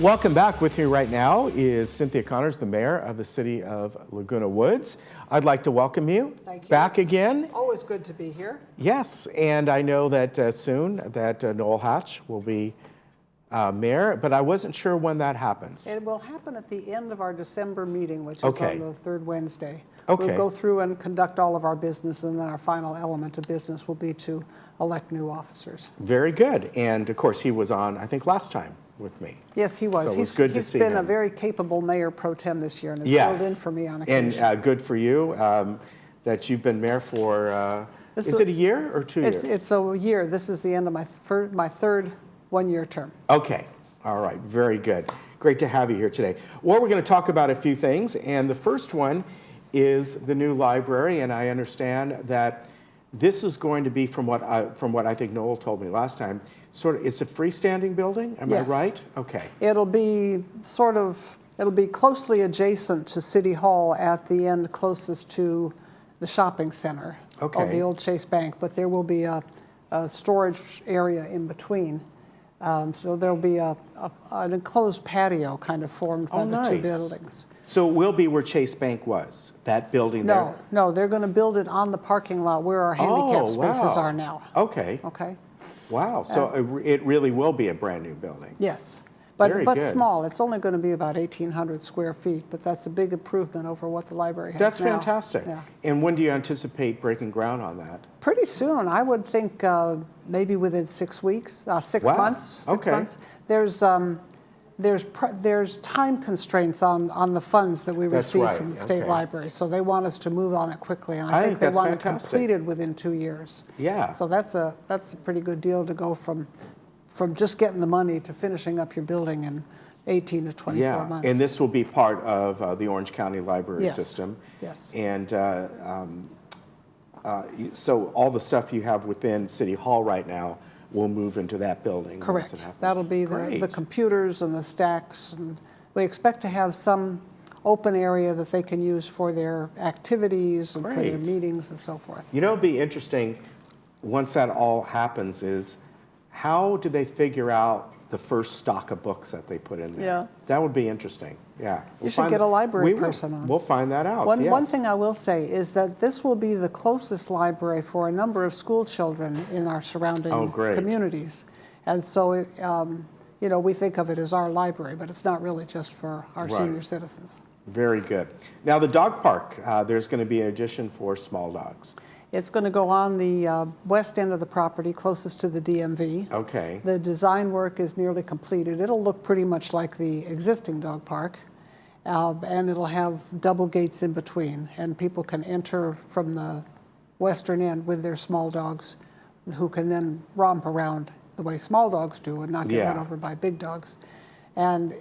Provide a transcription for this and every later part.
Welcome back. With me right now is Cynthia Connors, the mayor of the city of Laguna Woods. I'd like to welcome you, back again. Always good to be here. Yes, and I know that soon that Noel Hatch will be mayor, but I wasn't sure when that happens. It will happen at the end of our December meeting, which is on the third Wednesday. Okay. We'll go through and conduct all of our business, and then our final element of business will be to elect new officers. Very good. And of course, he was on, I think, last time with me. Yes, he was. So it was good to see him. He's been a very capable mayor pro tem this year, and has filled in for me on occasion. And good for you that you've been mayor for, is it a year or 2 years? It's a year. This is the end of my third one-year term. Okay. All right. Very good. Great to have you here today. Well, we're going to talk about a few things, and the first one is the new library, and I understand that this is going to be, from what I think Noel told me last time, it's a freestanding building. Am I right? Okay. It'll be closely adjacent to City Hall at the end closest to the shopping center of the old Chase Bank, but there will be a storage area in between. So there'll be an enclosed patio kind of formed by the two buildings. So it will be where Chase Bank was, that building there? No, they're going to build it on the parking lot where our handicap spaces are now. Okay. Okay. Wow, so it really will be a brand new building. Yes, but small. It's only going to be about 1,800 square feet, but that's a big improvement over what the library has now. That's fantastic. Yeah. And when do you anticipate breaking ground on that? Pretty soon. I would think maybe within 6 weeks, 6 months. 6 months. There's time constraints on the funds that we receive from the state library, so they want us to move on it quickly, and I think they want it completed within 2 years. Yeah. So that's a pretty good deal to go from just getting the money to finishing up your building in 18 to 24 months. And this will be part of the Orange County Library system. Yes. And so all the stuff you have within City Hall right now will move into that building. Correct. That'll be the computers and the stacks, and we expect to have some open area that they can use for their activities and for their meetings and so forth. You know, it'd be interesting once that all happens is how do they figure out the first stock of books that they put in there? Yeah. That would be interesting. Yeah. You should get a library person on. We'll find that out. One thing I will say is that this will be the closest library for a number of school children in our surrounding communities. And so, we think of it as our library, but it's not really just for our senior citizens. Very good. Now, the dog park, there's going to be an addition for small dogs. It's going to go on the west end of the property, closest to the DMV. Okay. The design work is nearly completed. It'll look pretty much like the existing dog park, and it'll have double gates in between, and people can enter from the western end with their small dogs, who can then romp around the way small dogs do and not get run over by big dogs. And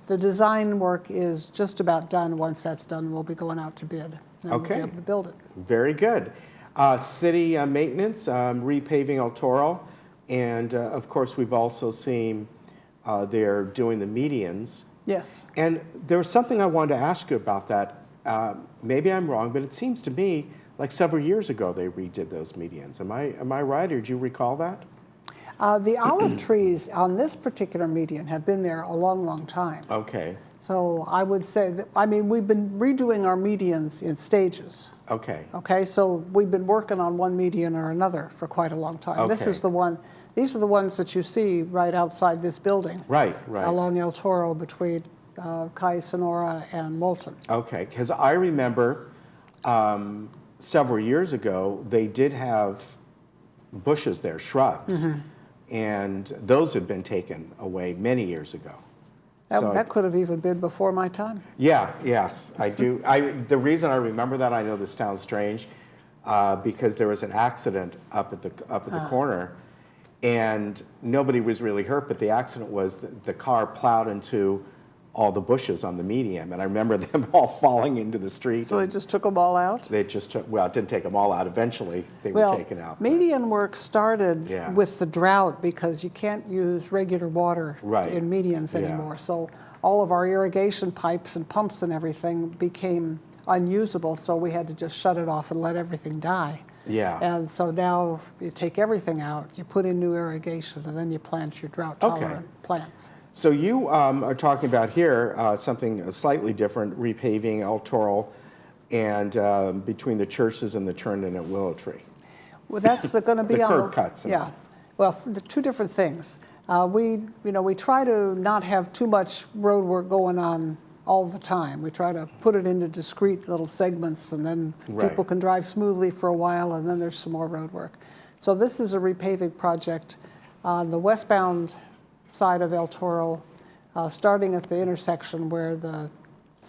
the design work is just about done. Once that's done, we'll be going out to bid. Then we'll be able to build it. Very good. City maintenance, repaving El Toro, and of course we've also seen they're doing the medians. Yes. And there was something I wanted to ask you about that. Maybe I'm wrong, but it seems to me like several years ago they redid those medians. Am I right, or do you recall that? The olive trees on this particular median have been there a long, long time. Okay. So I would say that, we've been redoing our medians in stages. Okay. Okay, so we've been working on one median or another for quite a long time. Okay. This is the one, these are the ones that you see right outside this building. Right. Along El Toro between Calle Sonora and Moulton. Okay, because I remember several years ago, they did have bushes there, shrubs, and those had been taken away many years ago. That could have even been before my time. Yes, I do. The reason I remember that, I know this sounds strange, because there was an accident up at the corner, and nobody was really hurt, but the accident was the car plowed into all the bushes on the median, and I remember them all falling into the street. So they just took them all out? They just took, it didn't take them all out. Eventually, they were taken out. Median work started with the drought because you can't use regular water in medians anymore. So all of our irrigation pipes and pumps and everything became unusable, so we had to just shut it off and let everything die. And so now you take everything out, you put in new irrigation, and then you plant your drought-tolerant plants. So you are talking about here something slightly different, repaving El Toro and between the churches and the turn-in at Willow Tree. Well, that's going to be The on curb cuts and yeah. all. Well, the two different things. We try to not have too much road work going on all the time. We try to put it into discrete little segments, and then Right. people can drive smoothly for a while, and then there's some more road work. So this is a repaving project on the westbound side of El Toro, starting at the intersection where the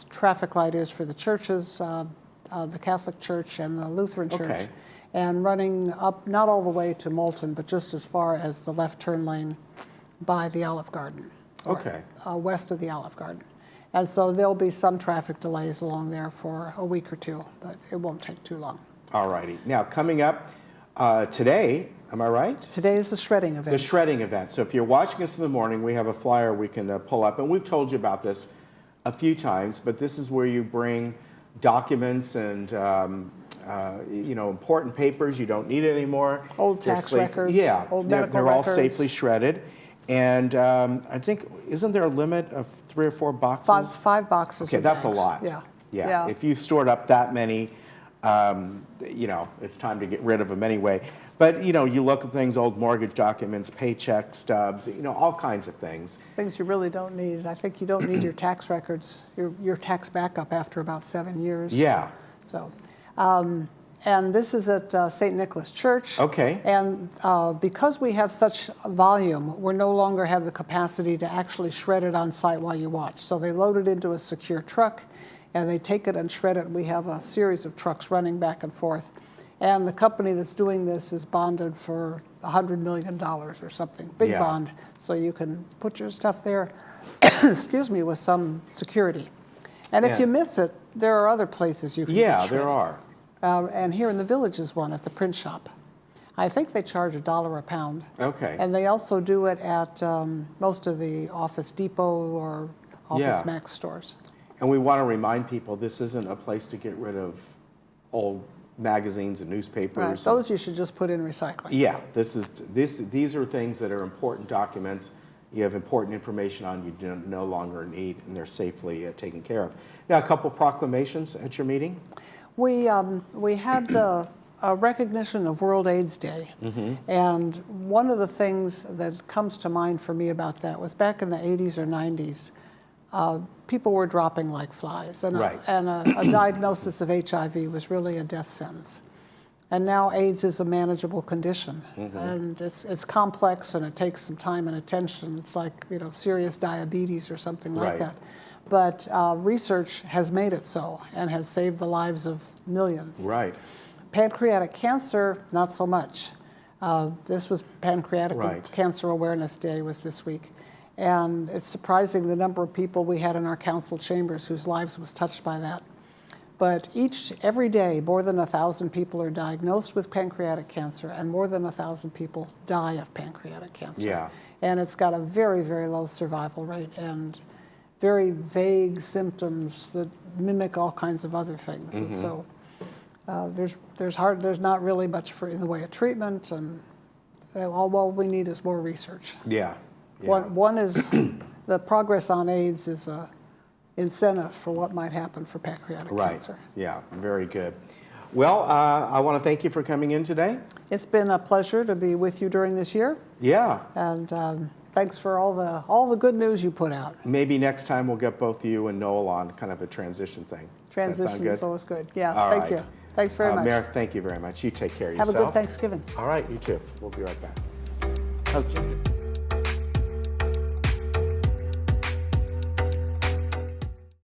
traffic light is for the churches, the Catholic Church and the Lutheran Church, Okay. and running up, not all the way to Moulton, but just as far as the left turn lane by the Olive Garden. or, Okay. West of the Olive Garden. And so there'll be some traffic delays along there for a week or two, but it won't take too long. All righty. Now, coming up today, am I right? Today is the shredding event. The shredding event. So if you're watching us in the morning, we have a flyer we can pull up. And we've told you about this a few times, but this is where you bring documents and important papers you don't need anymore. Old They're tax records, Yeah, old they're, medical they're all records. safely shredded. And I think, isn't there a limit of 3 or 4 boxes? Five boxes. Okay, of that's a bags. lot. Yeah. Yeah. If you stored up that many, it's time to get rid of them anyway. But, you look at things, old mortgage documents, paycheck stubs, all kinds of things. Things you really don't need. I think you don't need your tax records, your tax backup after about 7 years. Yeah. So, and this is at St. Nicholas Church. Okay. And because we have such volume, we no longer have the capacity to actually shred it on site while you watch. So they load it into a secure truck, and they take it and shred it. We have a series of trucks running back and forth. And the company that's doing this is bonded for $100 million or something, big Yeah. bond. So you can put your stuff there, excuse me, with some security. And if Yeah. you miss it, there are other places you can Yeah, get shredded. there are. And here in the Village is one at the print shop. I think they charge $1 a pound. Okay. And they also do it at most of the Office Depot or Office Yeah. Max stores. And we want to remind people this isn't a place to get rid of old magazines and newspapers. Right. and- Those you should just put in recycling. Yeah, these are things that are important documents. You have important information on you do no longer need, and they're safely taken care of. Now, a couple proclamations at your meeting. We had a recognition of World AIDS Day, and one of the things that comes to mind for me about that was back in the 80s or 90s, people were dropping like flies, and, Right. a diagnosis of HIV was really a death sentence. And now AIDS is a manageable condition, and it's complex, and it takes some time and attention. It's like serious diabetes or something like Right. that. But research has made it so and has saved the lives of millions. Right. Pancreatic cancer, not so much. This was Pancreatic Right. Cancer Awareness Day was this week. And it's surprising the number of people we had in our council chambers whose lives was touched by that. But every day, more than 1,000 people are diagnosed with pancreatic cancer, and more than 1,000 people die of pancreatic cancer. Yeah. And it's got a very, very low survival rate and very vague symptoms that mimic all kinds of other things. And so there's not really much in the way of treatment, and all we need is more research. Yeah. One is the progress on AIDS is a incentive for what might happen for pancreatic cancer. Yeah, very good. Well, I want to thank you for coming in today. It's been a pleasure to be with you during this year, Yeah. and thanks for all the good news you put out. Maybe next time we'll get both you and Noel on kind of a transition thing. Does that sound Transition good? is always good. Yeah, All thank right. you. Thanks very much. Mayor, thank you very much. You take care of Have yourself. a good Thanksgiving. All right, you too. We'll be right back. How's Jim?